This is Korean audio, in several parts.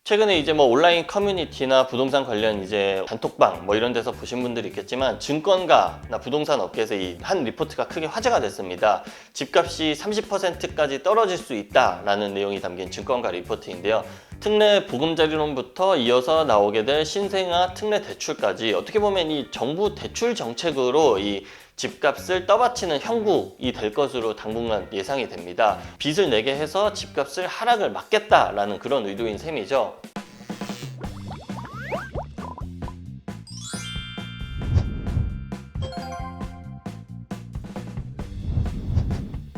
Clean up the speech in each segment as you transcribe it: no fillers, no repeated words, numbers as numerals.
최근에 이제 뭐 온라인 커뮤니티나 부동산 관련 이제 단톡방 뭐 이런 데서 보신 분들이 있겠지만 증권가나 부동산 업계에서 이 한 리포트가 크게 화제가 됐습니다. 집값이 30%까지 떨어질 수 있다라는 내용이 담긴 증권가 리포트인데요. 특례 보금자리론부터 이어서 나오게 될 신생아 특례 대출까지 어떻게 보면 이 정부 대출 정책으로 이 집값을 떠받치는 형국이 될 것으로 당분간 예상이 됩니다. 빚을 내게 해서 집값을 하락을 막겠다라는 그런 의도인 셈이죠.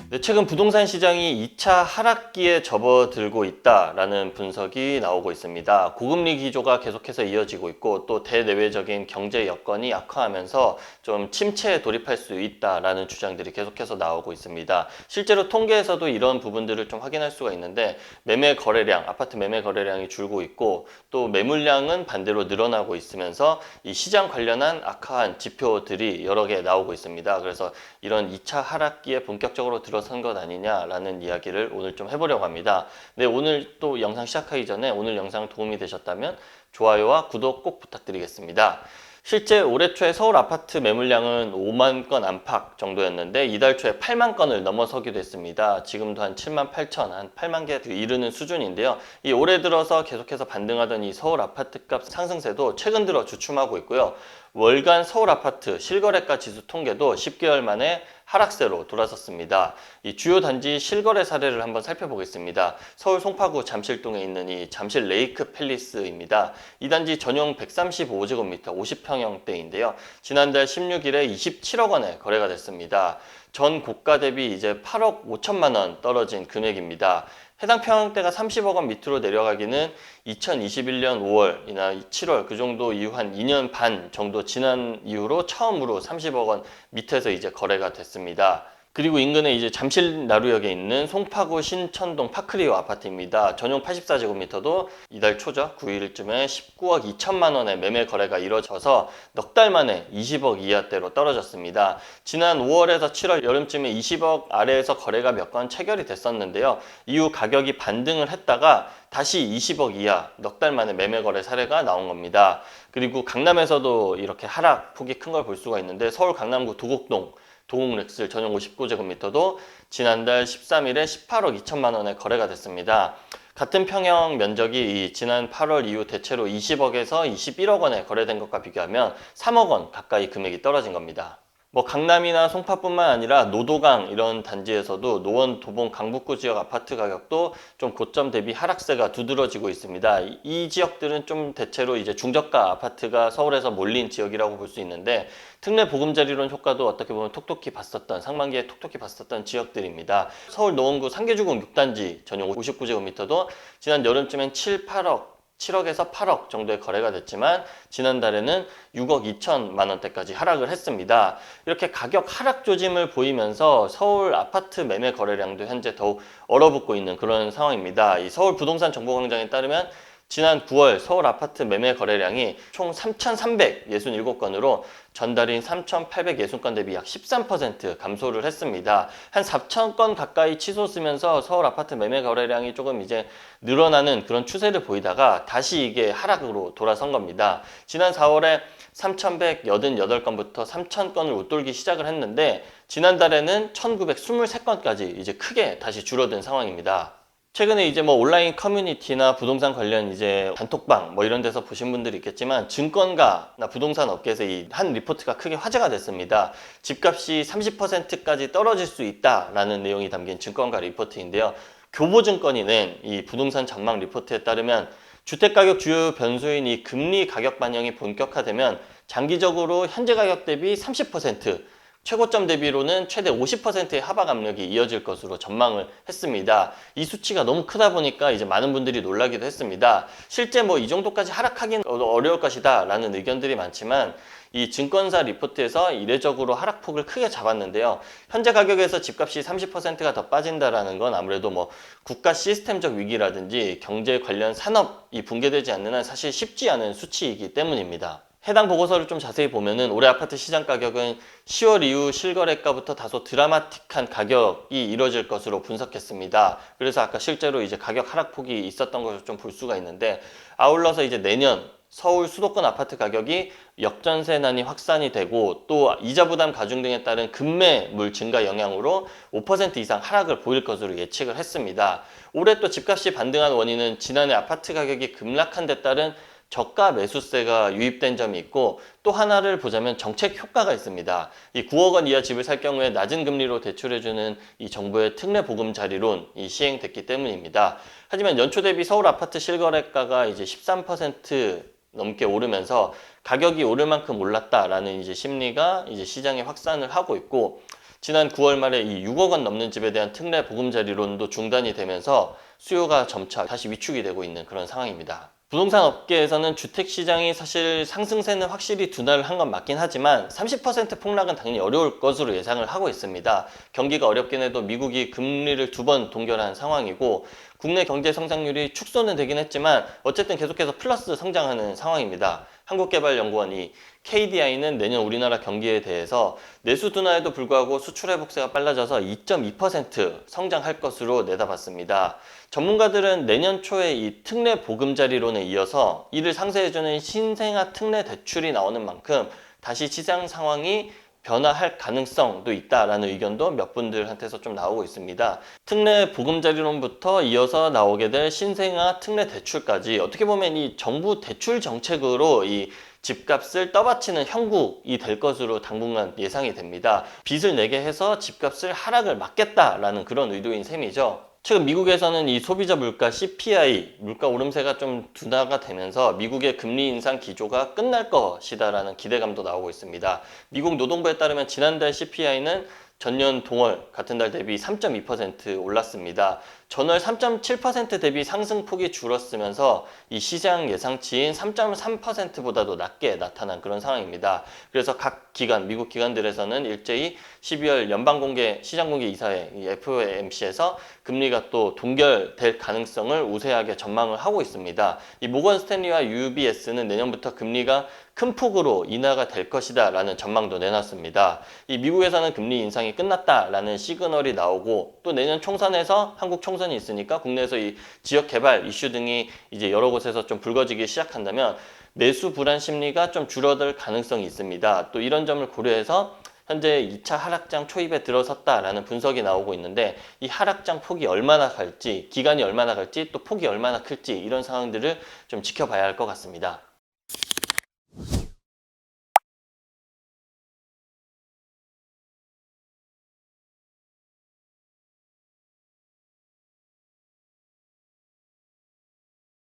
네, 최근 부동산 시장이 2차 하락기에 접어들고 있다라는 분석이 나오고 있습니다. 고금리 기조가 계속해서 이어지고 있고 또 대내외적인 경제 여건이 악화하면서 좀 침체에 돌입할 수 있다라는 주장들이 계속해서 나오고 있습니다. 실제로 통계에서도 이런 부분들을 좀 확인할 수가 있는데 매매 거래량, 아파트 매매 거래량이 줄고 있고 또 매물량은 반대로 늘어나고 있으면서 이 시장 관련한 악화한 지표들이 여러 개 나오고 있습니다. 그래서 이런 2차 하락기에 본격적으로 들어선 것 아니냐라는 이야기를 오늘 좀 해보려고 합니다. 네, 오늘 또 영상 시작하기 전에 오늘 영상 도움이 되셨다면 좋아요와 구독 꼭 부탁드리겠습니다. 실제 올해 초에 서울 아파트 매물량은 5만 건 안팎 정도였는데 이달 초에 8만 건을 넘어서기도 했습니다. 지금도 한 7만 8천, 한 8만 개 이르는 수준인데요. 이 올해 들어서 계속해서 반등하던 이 서울 아파트값 상승세도 최근 들어 주춤하고 있고요. 월간 서울 아파트 실거래가 지수 통계도 10개월 만에 하락세로 돌아섰습니다. 이 주요 단지 실거래 사례를 한번 살펴보겠습니다. 서울 송파구 잠실동에 있는 이 잠실 레이크 팰리스입니다. 이 단지 전용 135제곱미터 50평형대인데요. 지난달 16일에 27억 원에 거래가 됐습니다. 전 고가 대비 이제 8억 5천만 원 떨어진 금액입니다. 해당 평형대가 30억 원 밑으로 내려가기는 2021년 5월이나 7월 그 정도 이후 한 2년 반 정도 지난 이후로 처음으로 30억 원 밑에서 이제 거래가 됐습니다. 그리고 인근에 이제 잠실 나루역에 있는 송파구 신천동 파크리오 아파트입니다. 전용 84제곱미터도 이달 초죠. 9일쯤에 19억 2천만 원의 매매 거래가 이뤄져서 넉 달 만에 20억 이하대로 떨어졌습니다. 지난 5월에서 7월 여름쯤에 20억 아래에서 거래가 몇 건 체결이 됐었는데요. 이후 가격이 반등을 했다가 다시 20억 이하 넉 달 만에 매매 거래 사례가 나온 겁니다. 그리고 강남에서도 이렇게 하락폭이 큰 걸 볼 수가 있는데 서울 강남구 도곡동 도곡렉스 전용 59제곱미터도 지난달 13일에 18억 2천만 원에 거래가 됐습니다. 같은 평형 면적이 지난 8월 이후 대체로 20억에서 21억 원에 거래된 것과 비교하면 3억 원 가까이 금액이 떨어진 겁니다. 뭐 강남이나 송파뿐만 아니라 노도강 이런 단지에서도 노원, 도봉, 강북구 지역 아파트 가격도 좀 고점 대비 하락세가 두드러지고 있습니다. 이 지역들은 좀 대체로 이제 중저가 아파트가 서울에서 몰린 지역이라고 볼 수 있는데 특례 보금자리론 효과도 어떻게 보면 톡톡히 봤었던 상반기에 톡톡히 봤었던 지역들입니다. 서울 노원구 상계주공 6단지 전용 59제곱미터도 지난 여름쯤엔 7억에서 8억 정도의 거래가 됐지만 지난달에는 6억 2천만 원대까지 하락을 했습니다. 이렇게 가격 하락 조짐을 보이면서 서울 아파트 매매 거래량도 현재 더욱 얼어붙고 있는 그런 상황입니다. 이 서울 부동산 정보광장에 따르면 지난 9월 서울 아파트 매매 거래량이 총 3,367건으로 전달인 3,860건 대비 약 13% 감소를 했습니다. 한 4,000건 가까이 치솟으면서 서울 아파트 매매 거래량이 조금 이제 늘어나는 그런 추세를 보이다가 다시 이게 하락으로 돌아선 겁니다. 지난 4월에 3,188건부터 3,000건을 웃돌기 시작을 했는데 지난달에는 1,923건까지 이제 크게 다시 줄어든 상황입니다. 최근에 이제 뭐 온라인 커뮤니티나 부동산 관련 이제 단톡방 뭐 이런 데서 보신 분들이 있겠지만 증권가나 부동산 업계에서 이 한 리포트가 크게 화제가 됐습니다. 집값이 30%까지 떨어질 수 있다라는 내용이 담긴 증권가 리포트인데요. 교보증권이 낸 이 부동산 전망 리포트에 따르면 주택가격 주요 변수인 이 금리 가격 반영이 본격화되면 장기적으로 현재 가격 대비 30%, 최고점 대비로는 최대 50%의 하락 압력이 이어질 것으로 전망을 했습니다. 이 수치가 너무 크다 보니까 이제 많은 분들이 놀라기도 했습니다. 실제 뭐 이 정도까지 하락하기는 어려울 것이다 라는 의견들이 많지만 이 증권사 리포트에서 이례적으로 하락폭을 크게 잡았는데요. 현재 가격에서 집값이 30%가 더 빠진다라는 건 아무래도 뭐 국가 시스템적 위기라든지 경제 관련 산업이 붕괴되지 않는 한 사실 쉽지 않은 수치이기 때문입니다. 해당 보고서를 좀 자세히 보면은 올해 아파트 시장 가격은 10월 이후 실거래가부터 다소 드라마틱한 가격이 이뤄질 것으로 분석했습니다. 그래서 아까 실제로 이제 가격 하락폭이 있었던 것을 좀 볼 수가 있는데, 아울러서 이제 내년 서울 수도권 아파트 가격이 역전세난이 확산이 되고 또 이자 부담 가중 등에 따른 급매물 증가 영향으로 5% 이상 하락을 보일 것으로 예측을 했습니다. 올해 또 집값이 반등한 원인은 지난해 아파트 가격이 급락한 데 따른 저가 매수세가 유입된 점이 있고, 또 하나를 보자면 정책 효과가 있습니다. 이 9억 원 이하 집을 살 경우에 낮은 금리로 대출해주는 이 정부의 특례 보금자리론이 시행됐기 때문입니다. 하지만 연초 대비 서울 아파트 실거래가가 이제 13% 넘게 오르면서 가격이 오를 만큼 올랐다라는 이제 심리가 이제 시장에 확산을 하고 있고, 지난 9월 말에 이 6억 원 넘는 집에 대한 특례 보금자리론도 중단이 되면서 수요가 점차 다시 위축이 되고 있는 그런 상황입니다. 부동산 업계에서는 주택시장이 사실 상승세는 확실히 둔화를 한 건 맞긴 하지만 30% 폭락은 당연히 어려울 것으로 예상을 하고 있습니다. 경기가 어렵긴 해도 미국이 금리를 2번 동결한 상황이고, 국내 경제 성장률이 축소는 되긴 했지만 어쨌든 계속해서 플러스 성장하는 상황입니다. 한국개발연구원이 KDI는 내년 우리나라 경기에 대해서 내수 둔화에도 불구하고 수출 회복세가 빨라져서 2.2% 성장할 것으로 내다봤습니다. 전문가들은 내년 초에 이 특례 보금자리론에 이어서 이를 상쇄해주는 신생아 특례 대출이 나오는 만큼 다시 시장 상황이 변화할 가능성도 있다라는 의견도 몇 분들한테서 좀 나오고 있습니다. 특례 보금자리론부터 이어서 나오게 될 신생아 특례 대출까지 어떻게 보면 이 정부 대출 정책으로 이 집값을 떠받치는 형국이 될 것으로 당분간 예상이 됩니다. 빚을 내게 해서 집값을 하락을 막겠다라는 그런 의도인 셈이죠. 최근 미국에서는 이 소비자 물가 CPI, 물가 오름세가 좀 둔화가 되면서 미국의 금리 인상 기조가 끝날 것이다라는 기대감도 나오고 있습니다. 미국 노동부에 따르면 지난달 CPI는 전년 동월 같은 달 대비 3.2% 올랐습니다. 전월 3.7% 대비 상승폭이 줄었으면서 이 시장 예상치인 3.3%보다도 낮게 나타난 그런 상황입니다. 그래서 각 기관, 미국 기관들에서는 일제히 12월 연방공개 시장공개 이사회 FOMC에서 금리가 또 동결될 가능성을 우세하게 전망을 하고 있습니다. 이 모건 스탠리와 UBS는 내년부터 금리가 큰 폭으로 인하가 될 것이다 라는 전망도 내놨습니다. 이 미국에서는 금리 인상이 끝났다라는 시그널이 나오고, 또 내년 총선에서 한국 총선이 있으니까 국내에서 이 지역 개발 이슈 등이 이제 여러 곳에서 좀 불거지기 시작한다면 매수 불안 심리가 좀 줄어들 가능성이 있습니다. 또 이런 점을 고려해서 현재 2차 하락장 초입에 들어섰다라는 분석이 나오고 있는데, 이 하락장 폭이 얼마나 갈지, 기간이 얼마나 갈지, 또 폭이 얼마나 클지 이런 상황들을 좀 지켜봐야 할 것 같습니다.